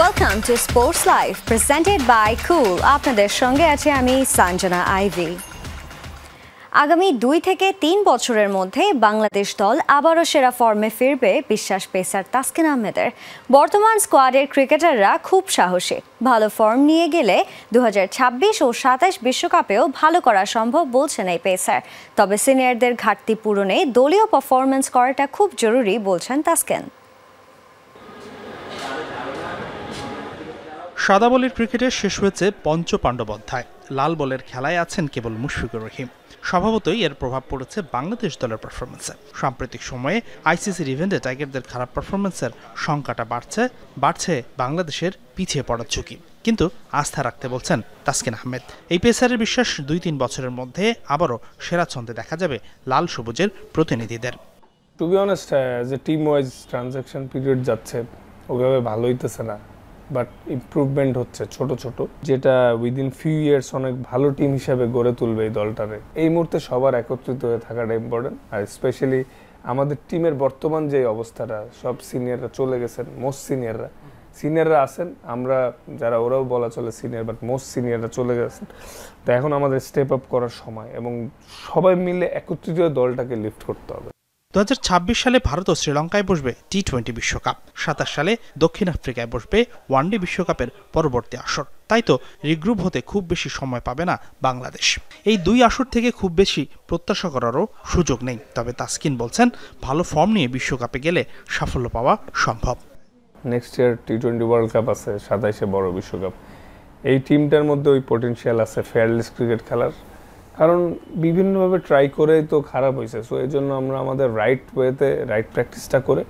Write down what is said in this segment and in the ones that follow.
Welcome to Sports Life presented by Cool. আপনাদের সঙ্গে আছে আমি সঞ্জনা আইভি। আগামী 2 থেকে 3 বছরের মধ্যে বাংলাদেশ দল আবারও সেরা ফর্মে ফিরবে বিশ্বাস পেসার তাসকিন আহমেদের। বর্তমান স্কোয়াডের ক্রিকেটাররা খুব সাহসী, ভালো ফর্ম নিয়ে গেলে 2026 ও 27 বিশ্বকাপেও ভালো করা সম্ভব বলছেন এই পেসার। তবে সিনিয়রদের ঘাটতি পূরণে দলীয় পারফরমেন্স করাটা খুব জরুরি বলছেন তাসকিন। সাদা বলের ক্রিকেটে শেষ হয়েছে পঞ্চপাণ্ডব অধ্যায়। লাল বলের খেলায় আছেন কেবল মুশফিকুর রহিম। স্বভাবতই এর প্রভাব পড়েছে বাংলাদেশ দলের পারফরমেন্সে। সাম্প্রতিক সময়ে আইসিসির ইভেন্টে টাইগারদের খারাপ পারফরমেন্সের সংখ্যাটা বাড়ছে বাংলাদেশের পিছিয়ে পড়ার ঝুঁকি। কিন্তু আস্থা রাখতে বলছেন তাসকিন আহমেদ। এই পেসারের বিশ্বাস 2-3 বছরের মধ্যে আবারও সেরা ছন্দে দেখা যাবে লাল সবুজের প্রতিনিধিদের। টু বি অনেস্ট, যে টিম ওয়াইজ ট্রানজাকশন পিরিয়ড যাচ্ছে ওইভাবে ভালো হইতেছে না, বাট ইমপ্রুভমেন্ট হচ্ছে ছোট ছোট, যেটা উইদিন ফিউ ইয়ার্স অনেক ভালো টিম হিসেবে গড়ে তুলবে এই দলটারে। এই মুহূর্তে সবার একত্রিত হয়ে থাকাটা ইম্পর্টেন্ট। আর স্পেশালি আমাদের টিমের বর্তমান যে অবস্থাটা, সব সিনিয়ররা চলে গেছেন, মোস্ট সিনিয়ররা আছেন, আমরা যারা ওরাও বলা চলে সিনিয়র, বাট মোস্ট সিনিয়ররা চলে গেছেন। তো এখন আমাদের স্টেপ আপ করার সময় এবং সবাই মিলে একত্রিত হয়ে দলটাকে লিফট করতে হবে। 2026 সালে ভারত ও শ্রীলঙ্কায় বসবে টি-20 বিশ্বকাপ। 27 সালে দক্ষিণ আফ্রিকায় বসবে ওয়ানডে বিশ্বকাপের পরবর্তী আসর। তাই তো রিগ্রুপ হতে খুব বেশি সময় পাবে না বাংলাদেশ। এই 2 আসর থেকে খুব বেশি প্রত্যাশা করারও সুযোগ নেই। তবে তাসকিন বলছেন, ভালো ফর্ম নিয়ে বিশ্বকাপে গেলে সাফল্য পাওয়া সম্ভব। নেক্সট ইয়ার টি-20 ওয়ার্ল্ড কাপ আছে, 27-এ বড় বিশ্বকাপ। এই টিমটার মধ্যে ওই পটেনশিয়াল আছে ফেয়ারলেস ক্রিকেট খেলার, কারণ বিভিন্নভাবে ট্রাই করেই তো খারাপ হয়েছে। সো এই জন্য আমরা আমাদের রাইট ওয়েতে রাইট প্র্যাকটিসটা করে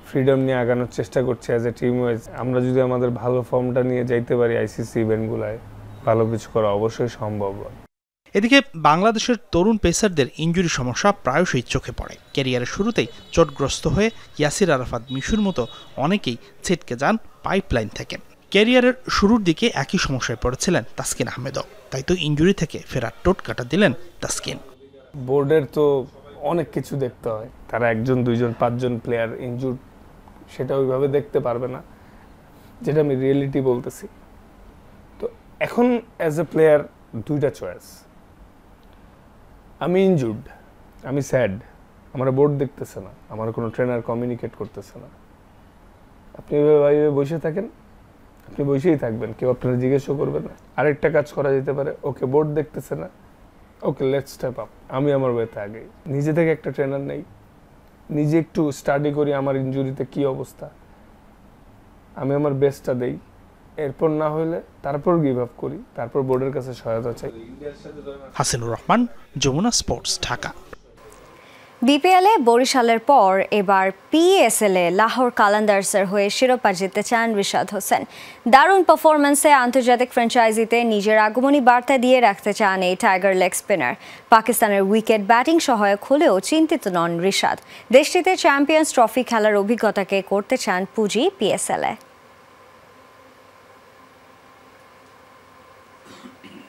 ফ্রিডম নিয়ে আগানোর চেষ্টা করছি অ্যাজ এ টিম ওয়াইজ। আমরা যদি আমাদের ভালো ফর্মটা নিয়ে যাইতে পারি আইসিসি ইভেন্টগুলায়, ভালো কিছু করা অবশ্যই সম্ভব। এদিকে বাংলাদেশের তরুণ পেসারদের ইনজুরি সমস্যা প্রায়শই চোখে পড়ে। ক্যারিয়ারের শুরুতেই চোটগ্রস্ত হয়ে ইয়াসির আরাফাত মিশুর মতো অনেকেই ছিটকে যান পাইপলাইন থেকে। ক্যারিয়ারের শুরুর দিকে একই সমস্যায় পড়েছিলেন তাসকিন আহমেদও। তাই তো ইনজুরি থেকে ফেরার টোটকাটা দিলেন তাসকিন। বোর্ডের তো অনেক কিছু দেখতে হয়, তারা 1, 2, 5 প্লেয়ার ইনজুর সেটা ওইভাবে দেখতে পারবে না, যেটা আমি রিয়েলিটি বলতেছি। তো এখন অ্যাজ এ প্লেয়ার 2টা চয়েস। আমি ইনজুর্ড, আমি স্যাড, আমার বোর্ড দেখতেছে না, আমার কোনো ট্রেনার কমিউনিকেট করতেছে না। আপনি এভাবে বসে থাকেন, আপনি বসেই থাকবেন, কেউ আপনারা জিজ্ঞেসও করবেন না। আরেকটা কাজ করা যেতে পারে, ওকে বোর্ড দেখতেছে না, ওকে লেটস স্টেপ আপ, আমি আমার ওয়েতে আগে নিজে থেকে একটা ট্রেনার নেই, নিজে একটু স্টাডি করি আমার ইনজুরিতে কি অবস্থা, আমি আমার বেস্টটা দেই, এরপর না হলে তারপর গিভ আপ করি, তারপর বোর্ডের কাছে সহায়তা চাই। হাসিনুর রহমান, যমুনা স্পোর্টস, ঢাকা। বিপিএলে বরিশালের পর এবার পিএসএলে লাহোর কালান্দার্সের হয়ে শিরোপা জিততে চান রিশাদ হোসেন। দারুণ পারফরম্যান্সে আন্তর্জাতিক ফ্র্যাঞ্চাইজিতে নিজের আগমনী বার্তা দিয়ে রাখতে চান এই টাইগার লেগ স্পিনার। পাকিস্তানের উইকেট ব্যাটিং সহায়ক হলেও চিন্তিত নন রিশাদ। দেশটিতে চ্যাম্পিয়ন্স ট্রফি খেলার অভিজ্ঞতাকে করতে চান পুঁজি পিএসএলে।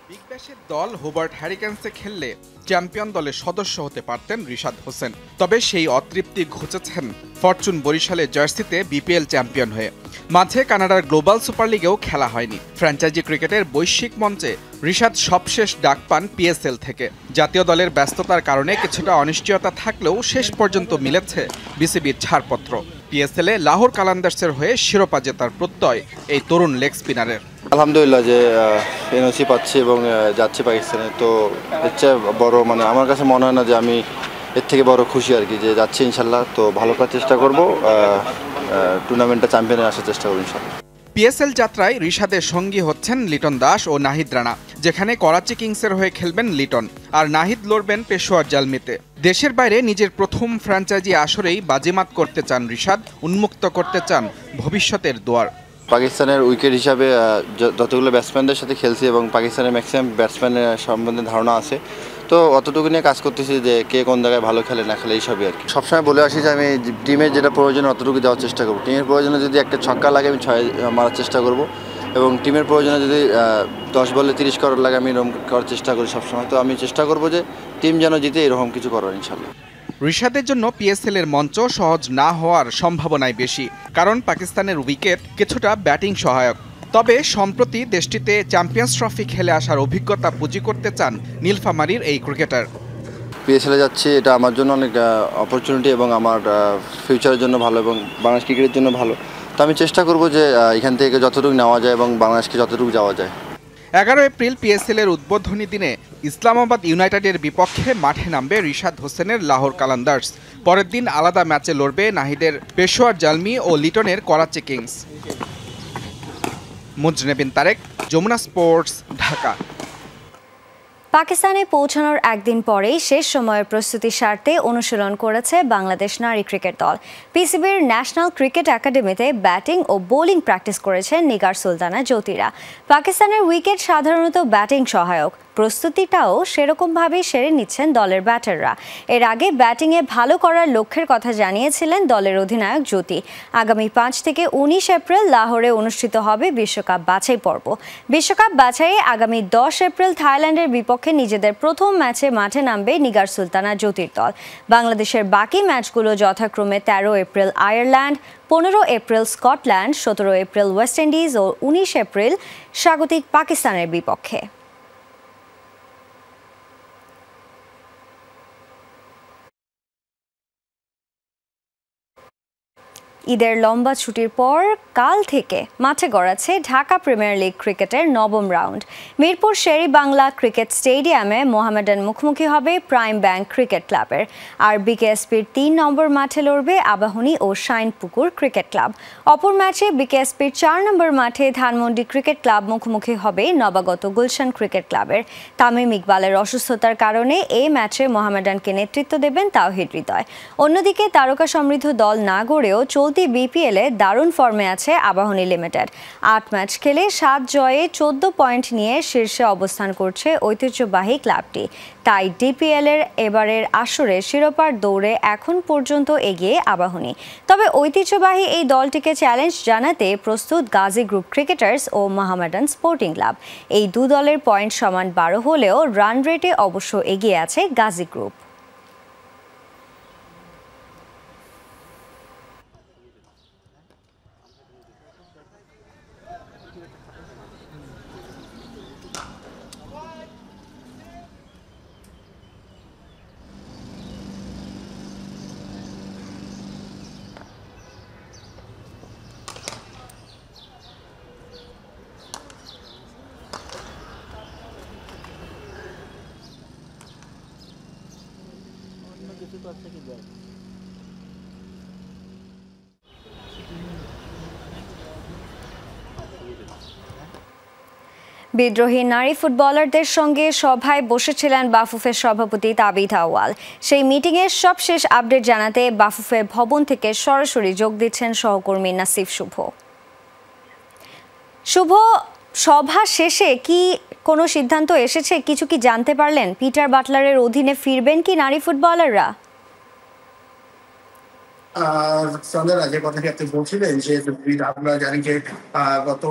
বিগ ব্যাশের দল হোবার্ট হ্যারিকেন্সে খেললে চ্যাম্পিয়ন দলের সদস্য হতে পারতেন রিশাদ হোসেন। তবে সেই অতৃপ্তি ঘুচেছেন ফরচুন বরিশালের জার্সিতে বিপিএল চ্যাম্পিয়ন হয়ে। মাঝে কানাডার গ্লোবাল সুপার লিগেও খেলা হয়নি। ফ্র্যাঞ্চাইজি ক্রিকেটের বৈশ্বিক মঞ্চে রিশাদ সবশেষ ডাক পান পিএসএল থেকে। জাতীয় দলের ব্যস্ততার কারণে কিছুটা অনিশ্চয়তা থাকলেও শেষ পর্যন্ত মিলেছে বিসিবির ছাড়পত্র। পিএসএলে লাহোর কালান্দার্সের হয়ে শিরোপা জেতার প্রত্যয় এই তরুণ লেগ স্পিনারের। আলহামদুলিল্লাহ যে এনওসি পাচ্ছি এবং যাচ্ছি পাকিস্তানে, তো এর চেয়ে বড় আমার কাছে মনে হয় না যে আমি এর থেকে বড় খুশি আর কি, যে যাচ্ছি ইনশাল্লাহ। তো ভালো করার চেষ্টা করব, টুর্নামেন্টটা চ্যাম্পিয়নে আসার চেষ্টা করব ইনশাল্লাহ। পিএসএল যাত্রায় রিশাদের সঙ্গী হচ্ছেন লিটন দাস ও নাহিদ রানা, যেখানে করাচি কিংসের হয়ে খেলবেন লিটন আর নাহিদ লড়বেন পেশোয়ার জালমিতে। দেশের বাইরে নিজের প্রথম ফ্র্যাঞ্চাইজি আসরেই বাজিমাত করতে চান রিশাদ, উন্মুক্ত করতে চান ভবিষ্যতের দুয়ার। পাকিস্তানের উইকেট হিসাবে যতগুলো ব্যাটসম্যানদের সাথে খেলছি এবং পাকিস্তানের ম্যাক্সিমাম ব্যাটসম্যানের সম্বন্ধে ধারণা আছে, তো অতটুকু নিয়ে কাজ করতেছি যে কে কোন জায়গায় ভালো খেলে না খেলে এইসবই আর কি। সবসময় বলে আসি যে আমি টিমের যেটা প্রয়োজন অতটুকু দেওয়ার চেষ্টা করবো। টিমের প্রয়োজনে যদি একটা ছক্কা লাগে আমি 6 মারার চেষ্টা করব, এবং টিমের প্রয়োজনে যদি 10 বলে 30 করার লাগে আমি এরকম করার চেষ্টা করি সবসময়। তো আমি চেষ্টা করবো যে টিম যেন জিতে, এরকম কিছু করার ইনশাল্লাহ। রিশাদের জন্য পিএসএল এর মঞ্চ সহজ না হওয়ার সম্ভাবনাই বেশি, কারণ পাকিস্তানের উইকেট কিছুটা ব্যাটিং সহায়ক। তবে সম্প্রতি দেশটিতে চ্যাম্পিয়ন্স ট্রফি খেলে আসার অভিজ্ঞতা পুঁজি করতে চান নীলফামারীর এই ক্রিকেটার। পিএসএলে যাচ্ছি, এটা আমার জন্য অনেক অপরচুনিটি এবং আমার ফিউচারের জন্য ভালো এবং বাংলাদেশ ক্রিকেটের জন্য ভালো। তো আমি চেষ্টা করব যে এখান থেকে যতটুকু নেওয়া যায় এবং বাংলাদেশকে যতটুকু যাওয়া যায়। 11 এপ্রিল পিএসএল এর উদ্বোধনী দিনে ইসলামাবাদ ইউনাইটেডের বিপক্ষে মাঠে নামবে রিশাদ হোসেনের লাহোর কালান্দার্স। পরের দিন আলাদা ম্যাচে লড়বে নাহিদের পেশোয়ার জালমি ও লিটনের করাচি কিংস। মুজনেবিন তারেক, যমুনা স্পোর্টস, ঢাকা। পাকিস্তানে পৌঁছানোর একদিন পরেই শেষ সময়ের প্রস্তুতি স্বার্থে অনুশীলন করেছে বাংলাদেশ নারী ক্রিকেট দল। পিসিবির ন্যাশনাল ক্রিকেট একাডেমিতে ব্যাটিং ও বোলিং প্র্যাকটিস করেছেন নিগার সুলতানা জ্যোতিরা। পাকিস্তানের উইকেট সাধারণত ব্যাটিং সহায়ক, প্রস্তুতিটাও সেরকমভাবেই সেরে নিচ্ছেন দলের ব্যাটাররা। এর আগে ব্যাটিংয়ে ভালো করার লক্ষ্যের কথা জানিয়েছিলেন দলের অধিনায়ক জ্যোতি। আগামী 5 থেকে 19 এপ্রিল লাহোরে অনুষ্ঠিত হবে বিশ্বকাপ বাছাই পর্ব। বিশ্বকাপ বাছাইয়ে আগামী 10 এপ্রিল থাইল্যান্ডের বিপক্ষে নিজেদের প্রথম ম্যাচে মাঠে নামবে নিগার সুলতানা জ্যোতির দল। বাংলাদেশের বাকি ম্যাচগুলো যথাক্রমে 13 April Ireland, 15 April Scotland, 17 April West Indies ও 19 এপ্রিল স্বাগতিক পাকিস্তানের বিপক্ষে। ঈদের লম্বা ছুটির পর কাল থেকে মাঠে গড়াচ্ছে ঢাকা প্রিমিয়ার লিগ ক্রিকেটের নবম রাউন্ড। মিরপুর শেরি বাংলা ক্রিকেট স্টেডিয়ামে মোহামেডান মুখোমুখি হবে প্রাইম ব্যাংক ক্রিকেট ক্লাবের। আর বিকেএসপির 3 নম্বর মাঠে লড়বে আবাহনী ও শাইনপুকুর ক্রিকেট ক্লাব। অপর ম্যাচে বিকেএসপির 4 নম্বর মাঠে ধানমন্ডি ক্রিকেট ক্লাব মুখোমুখি হবে নবাগত গুলশান ক্রিকেট ক্লাবের। তামিম ইকবালের অসুস্থতার কারণে এই ম্যাচে মোহামেডানকে নেতৃত্ব দেবেন তাওহিদ হৃদয়। অন্যদিকে তারকা সমৃদ্ধ দল না গড়েও চলতি বিপিএলে দারুণ ফর্মে আছে আবাহনী লিমিটেড। 8 ম্যাচ খেলে 7 জয়ে 14 পয়েন্ট নিয়ে শীর্ষে অবস্থান করছে ঐতিহ্যবাহী ক্লাবটি। তাই ডিপিএল এর এবারের আসরে শিরোপার দৌড়ে এখন পর্যন্ত এগিয়ে আবাহনী। তবে ঐতিহ্যবাহী এই দলটিকে চ্যালেঞ্জ জানাতে প্রস্তুত গাজী গ্রুপ ক্রিকেটার্স ও মোহামেডান স্পোর্টিং ক্লাব। এই দু দলের পয়েন্ট সমান 12 হলেও রান রেটে অবশ্য এগিয়ে আছে গাজী গ্রুপ। বিদ্রোহী নারী ফুটবলারদের সঙ্গে সভায় বসেছিলেন বাফুফের সভাপতি তাবিথ আউয়াল। সেই মিটিংয়ের সবশেষ আপডেট জানাতে বাফুফের ভবন থেকে সরাসরি যোগ দিচ্ছেন সহকর্মী নাসিফ শুভ। শুভ, সভা শেষে কি কোনো সিদ্ধান্ত এসেছে, কিছু কি জানতে পারলেন? পিটার বাটলারের অধীনে ফিরবেন কি নারী ফুটবলাররা? সন্ধ্যারা যে কথাটি আপনি বলছিলেন যে আমরা জানি যে গত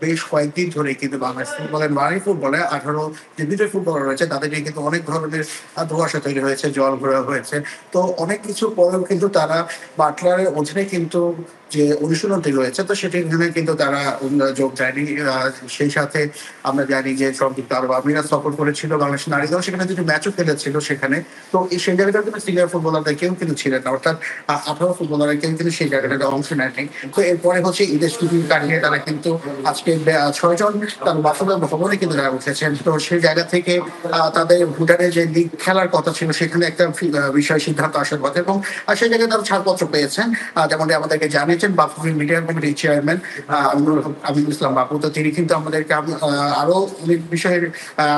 বেশ কয়েকদিন ধরে কিন্তু বাংলাদেশ ফুটবলের নারী ফুটবলে 18 যে বিজয় ফুটবলার রয়েছে তাদের নিয়ে কিন্তু অনেক ধরনের ধোঁয়াশা তৈরি হয়েছে, জল ঘোরা হয়েছে। তো অনেক কিছু পরেও কিন্তু তারা বাটলারের অধীনে কিন্তু যে অনুশীলনটি রয়েছে তো সেটিখানে কিন্তু তারা যোগ দেয়নি। সেই সাথে আমরা জানি যে সংযুক্ত আরব আমিরাত সফর করেছিল বাংলাদেশ নারী দল, সেখানে দুটি ম্যাচও খেলেছিল সেখানে। তো সেই জায়গাটা কিন্তু সিনিয়র ফুটবলারদের কেউ কিন্তু ছিলেন না, অর্থাৎ 18 ফুটবলারের কেউ কিন্তু সেই জায়গাটাতে অংশ নেয়নি। তো এরপরে হচ্ছে ঈদের ছুটি কাটিয়ে তারা কিন্তু আজকে 6 জন তার বাস্তবের ভবনে কিন্তু তারা উঠেছেন। তো সেই জায়গা থেকে তাদের ভুটানের যে লিগ খেলার কথা ছিল সেখানে একটা বিষয় সিদ্ধান্ত আসার কথা এবং সেই জায়গায় তারা ছাড়পত্র পেয়েছেন। যেমনটি আমাদেরকে জানিয়েছেন বাফুফের মিডিয়া কমিটির চেয়ারম্যান আমিনুল ইসলাম বাপু। তো তিনি কিন্তু আমাদেরকে আরো অনেক বিষয়ের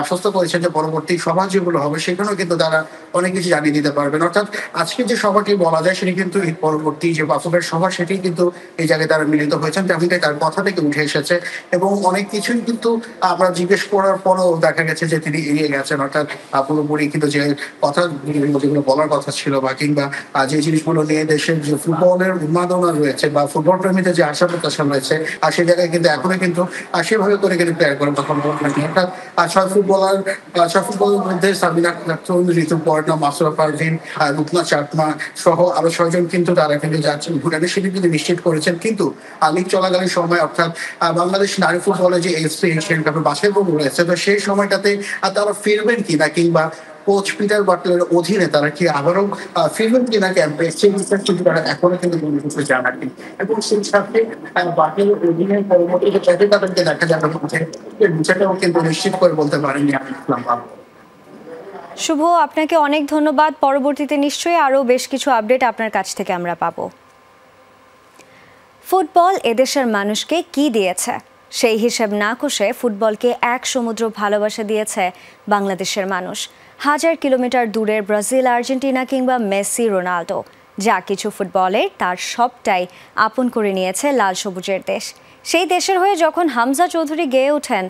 আশ্বস্ত করেছেন যে পরবর্তী সভা যেগুলো হবে সেখানেও কিন্তু তারা অনেক কিছু জানিয়ে দিতে পারবেন। অর্থাৎ আজকে যে সভাটি বলা যায় সেটি কিন্তু ঈদ পরবর্তী যে বাফুফের সভা সেটি কিন্তু এই জায়গায় তারা মিলিত হয়েছেন, তেমনটাই তার কথা থেকে উঠে এসেছে। এবং অনেক কিছুই কিন্তু আমরা জিজ্ঞেস করার পরও দেখা গেছে যে তিনি এড়িয়ে গেছেন, অর্থাৎ পুরোপুরি কিন্তু যে কথা যেগুলো বলার কথা ছিল বা কিংবা যে জিনিসগুলো নিয়ে দেশের যে ফুটবলের উন্মাদনা রয়েছে বা ফুটবল প্রেমীদের যে আশা প্রত্যাশা রয়েছে আর সেই জায়গায় কিন্তু এখনো কিন্তু সেভাবে করে কিন্তু প্লেয়ার করার কথা বলবেন। অর্থাৎ ছয় ফুটবলের মধ্যে সাবিনা খাতুন, ঋতু পর্ণা, মাসুরা পারভিন, রুকনা চাকমা সহ আরো 6 জন কিন্তু তারা কিন্তু যাচ্ছেন ভুটানে, সেটি কিন্তু নিশ্চিত করেছেন। কিন্তু লিগ চলাকালীন সময় অর্থাৎ বাংলাদেশ নারী ফুটবলে যে এফসি এশিয়ান কাপের বাছাইপর্ব রয়েছে, তো সেই সময়টাতে তারা ফিরবেন কিনা কিংবা কোচ পিটার বাটলারের অধীনে তারা কি আবারও ফিরবেন কিনা ক্যাম্পে, সেই বিষয়ে কিন্তু তারা এখনো কিন্তু কোনো কিছু জানাননি। এবং সেই সাথে বাটলারের অধীনে পরবর্তীতে তাদেরকে দেখা যাবে বিষয়টাও কিন্তু নিশ্চিত করে বলতে পারেননি আমি ইসলাম বাবু। শুভ, আপনাকে অনেক ধন্যবাদ। পরবর্তীতে নিশ্চয়ই আরও বেশ কিছু আপডেট আপনার কাছ থেকে আমরা পাবো। ফুটবল এদেশের মানুষকে কি দিয়েছে সেই হিসেব না কষে ফুটবলকে এক সমুদ্র ভালোবাসা দিয়েছে বাংলাদেশের মানুষ। 1000 কিলোমিটার দূরের ব্রাজিল, আর্জেন্টিনা কিংবা মেসি, রোনাল্ডো, যা কিছু ফুটবলের তার সবটাই আপন করে নিয়েছে লাল সবুজের দেশ। সেই দেশের হয়ে যখন হামজা চৌধুরী গেয়ে ওঠেন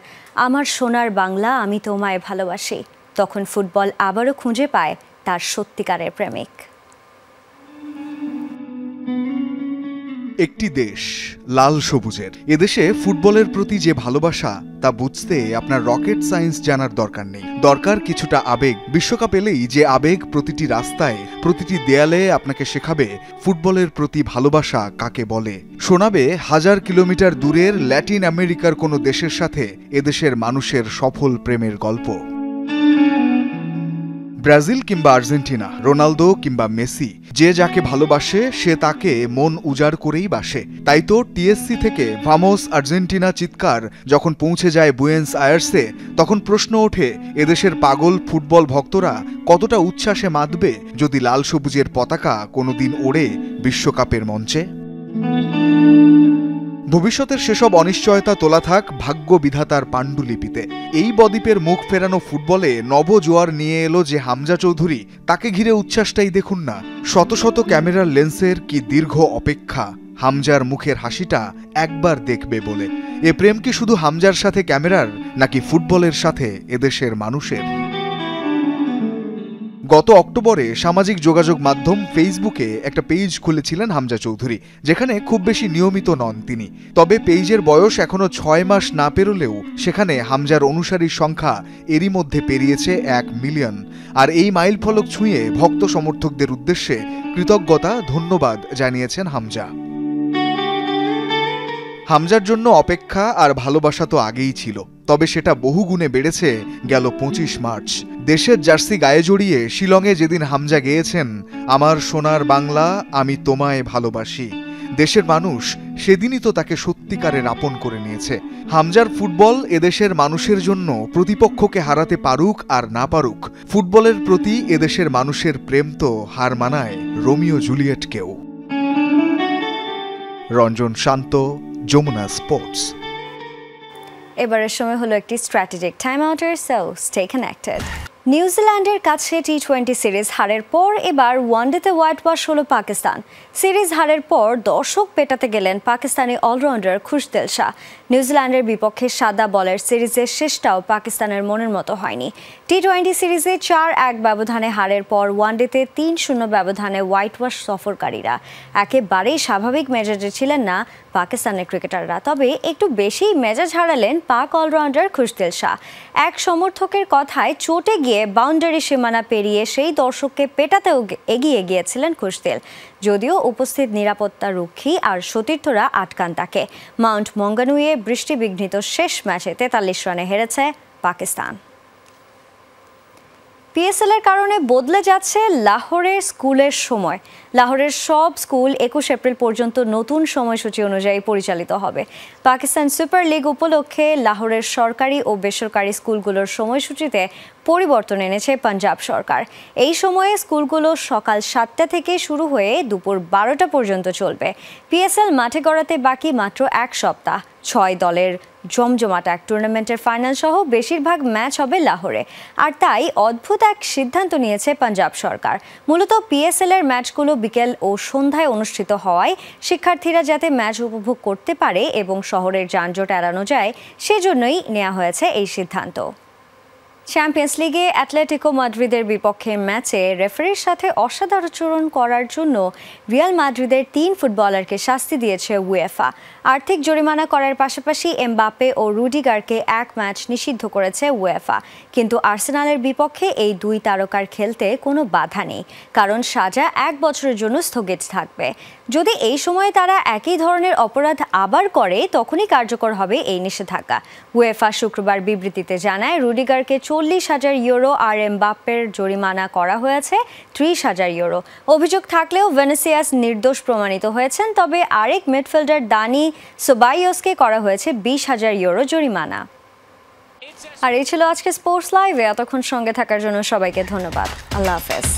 আমার সোনার বাংলা আমি তোমায় ভালোবাসি, তখন ফুটবল আবারও খুঁজে পায় তার সত্যিকারের প্রেমিক। একটি দেশ লাল সবুজের, এদেশে ফুটবলের প্রতি যে ভালোবাসা তা বুঝতে আপনার রকেট সায়েন্স জানার দরকার নেই, দরকার কিছুটা আবেগ। বিশ্বকাপ এলেই যে আবেগ প্রতিটি রাস্তায়, প্রতিটি দেয়ালে আপনাকে শেখাবে ফুটবলের প্রতি ভালোবাসা কাকে বলে, শোনাবে 1000 কিলোমিটার দূরের ল্যাটিন আমেরিকার কোনো দেশের সাথে এদেশের মানুষের সফল প্রেমের গল্প। ব্রাজিল কিংবা আর্জেন্টিনা, রোনালদো কিংবা মেসি, যে যাকে ভালোবাসে সে তাকে মন উজাড় করেই বাসে। তাই তো টিএসসি থেকে ভামোস আর্জেন্টিনা চিৎকার যখন পৌঁছে যায় বুয়েন্স আয়ার্সে, তখন প্রশ্ন ওঠে এদেশের পাগল ফুটবল ভক্তরা কতটা উচ্ছ্বাসে মাতবে যদি লাল সবুজের পতাকা কোনোদিন ওড়ে বিশ্বকাপের মঞ্চে। ভবিষ্যতের সেসব অনিশ্চয়তা তোলা থাক ভাগ্য বিধাতার পাণ্ডুলিপিতে। এই বদ্বীপের মুখ ফেরানো ফুটবলে নবজোয়ার নিয়ে এলো যে হামজা চৌধুরী, তাকে ঘিরে উচ্ছ্বাসটাই দেখুন না। শত শত ক্যামেরার লেন্সের কি দীর্ঘ অপেক্ষা হামজার মুখের হাসিটা একবার দেখবে বলে। এ প্রেম কি শুধু হামজার সাথে ক্যামেরার, নাকি ফুটবলের সাথে এদেশের মানুষের? গত অক্টোবরে সামাজিক যোগাযোগ মাধ্যম ফেসবুকে একটা পেজ খুলেছিলেন হামজা চৌধুরী, যেখানে খুব বেশি নিয়মিত নন তিনি। তবে পেজের বয়স এখনো 6 মাস না পেরোলেও সেখানে হামজার অনুসারীর সংখ্যা এরই মধ্যে পেরিয়েছে 1 মিলিয়ন। আর এই মাইল ফলক ছুঁয়ে ভক্ত সমর্থকদের উদ্দেশ্যে কৃতজ্ঞতা, ধন্যবাদ জানিয়েছেন হামজা। হামজার জন্য অপেক্ষা আর ভালোবাসা তো আগেই ছিল, তবে সেটা বহুগুণে বেড়েছে গেল 25 মার্চ। দেশের জার্সি গায়ে জড়িয়ে শিলংয়ে যেদিন হামজা গেয়েছেন আমার সোনার বাংলা আমি তোমায় ভালোবাসি, দেশের মানুষ সেদিনই তো তাকে সত্যিকারের আপন করে নিয়েছে। হামজার ফুটবল এদেশের মানুষের জন্য প্রতিপক্ষকে হারাতে পারুক আর না পারুক, ফুটবলের প্রতি এদেশের মানুষের প্রেম তো হার মানায় রোমিও জুলিয়েটকেও। রঞ্জন শান্ত, যমুনা স্পোর্টস। এবারের সময় হলো একটি স্ট্র্যাটেজিক টাইম আউটের, সো স্টে কানেক্টেড। নিউজিল্যান্ডের কাছে টি20 সিরিজ হারের পর এবার ওয়ানডেতে হোয়াইট ওয়াশ হলো পাকিস্তান। সিরিজ হারের পর দর্শক পেটাতে গেলেন পাকিস্তানি অলরাউন্ডার খুশদিল শাহ। নিউজিল্যান্ডের বিপক্ষে সাদা বলের সিরিজের শেষটাও পাকিস্তানের মনের মতো হয়নি। টি20 সিরিজে 4-1 ব্যবধানে হারের পর ওয়ানডেতে 3-0 ব্যবধানে হোয়াইট ওয়াশ সফরকারীরা। একেবারেই স্বাভাবিক মেজাজে ছিলেন না পাকিস্তানের ক্রিকেটাররা, তবে একটু বেশি মেজাজ হারালেন পাক অলরাউন্ডার খুশদিল শাহ। এক সমর্থকের কথায় চটে গিয়ে বাউন্ডারি সীমানা পেরিয়ে সেই দর্শককে পেটাতেও এগিয়ে গিয়েছিলেন খুশদিল। যদিও উপস্থিত নিরাপত্তা রক্ষী আর সতীর্থরা আটকান তাকে। মাউন্ট মঙ্গানুইয়ে বৃষ্টিবিঘ্নিত শেষ ম্যাচে 43 রানে হেরেছে পাকিস্তান। পিএসএল এর কারণে বদলে যাচ্ছে লাহোরের স্কুলের সময়। লাহোরের সব স্কুল 21 এপ্রিল পর্যন্ত নতুন সময়সূচি অনুযায়ী পরিচালিত হবে। পাকিস্তান সুপার লিগ উপলক্ষে লাহোরের সরকারি ও বেসরকারি স্কুলগুলোর সময়সূচিতে পরিবর্তন এনেছে পাঞ্জাব সরকার। এই সময়ে স্কুলগুলো সকাল 7টা থেকে শুরু হয়ে দুপুর 12টা পর্যন্ত চলবে। পিএসএল মাঠে গড়াতে বাকি মাত্র 1 সপ্তাহ। 6 দলের জমজমাট এক টুর্নামেন্টের ফাইনাল সহ বেশিরভাগ ম্যাচ হবে লাহোরে। আর তাই অদ্ভুত এক সিদ্ধান্ত নিয়েছে পাঞ্জাব সরকার। মূলত PSL এর ম্যাচগুলো বিকেল ও সন্ধ্যায় অনুষ্ঠিত হওয়ায় শিক্ষার্থীরা যাতে ম্যাচ উপভোগ করতে পারে এবং শহরের যানজট এড়ানো যায় সেজন্যই নেওয়া হয়েছে এই সিদ্ধান্ত। চ্যাম্পিয়ন্স লিগে অ্যাটলেটিকো মাদ্রিদের বিপক্ষে ম্যাচে রেফারির সাথে অসাদাচরণ করার জন্য রিয়াল মাদ্রিদের 3 ফুটবলারকে শাস্তি দিয়েছে উয়েফা। আর্থিক জরিমানা করার পাশাপাশি এমবাপ্পে ও রুডিগারকে 1 ম্যাচ নিষিদ্ধ করেছে উয়েফা। কিন্তু আর্সেনালের বিপক্ষে এই 2 তারকার খেলতে কোনো বাধা নেই, কারণ সাজা 1 বছরের জন্য স্থগিত থাকবে। যদি এই সময়ে তারা একই ধরনের অপরাধ আবার করে তখনই কার্যকর হবে এই নিষেধাজ্ঞা। উয়েফা শুক্রবার বিবৃতিতে জানায় রুডিগারকে 40,000 ইউরো আর এমবাপ্পের জরিমানা করা হয়েছে 30,000 ইউরো। অভিযোগ থাকলেও ভেনিসিয়াস নির্দোষ প্রমাণিত হয়েছেন, তবে আরেক মিডফিল্ডার দানি সোবাইয়সকে করা হয়েছে 20,000 ইউরো জরিমানা। আর এই ছিল আজকে স্পোর্টস লাইভে। এতক্ষণ সঙ্গে থাকার জন্য সবাইকে ধন্যবাদ। আল্লাহ হাফেজ।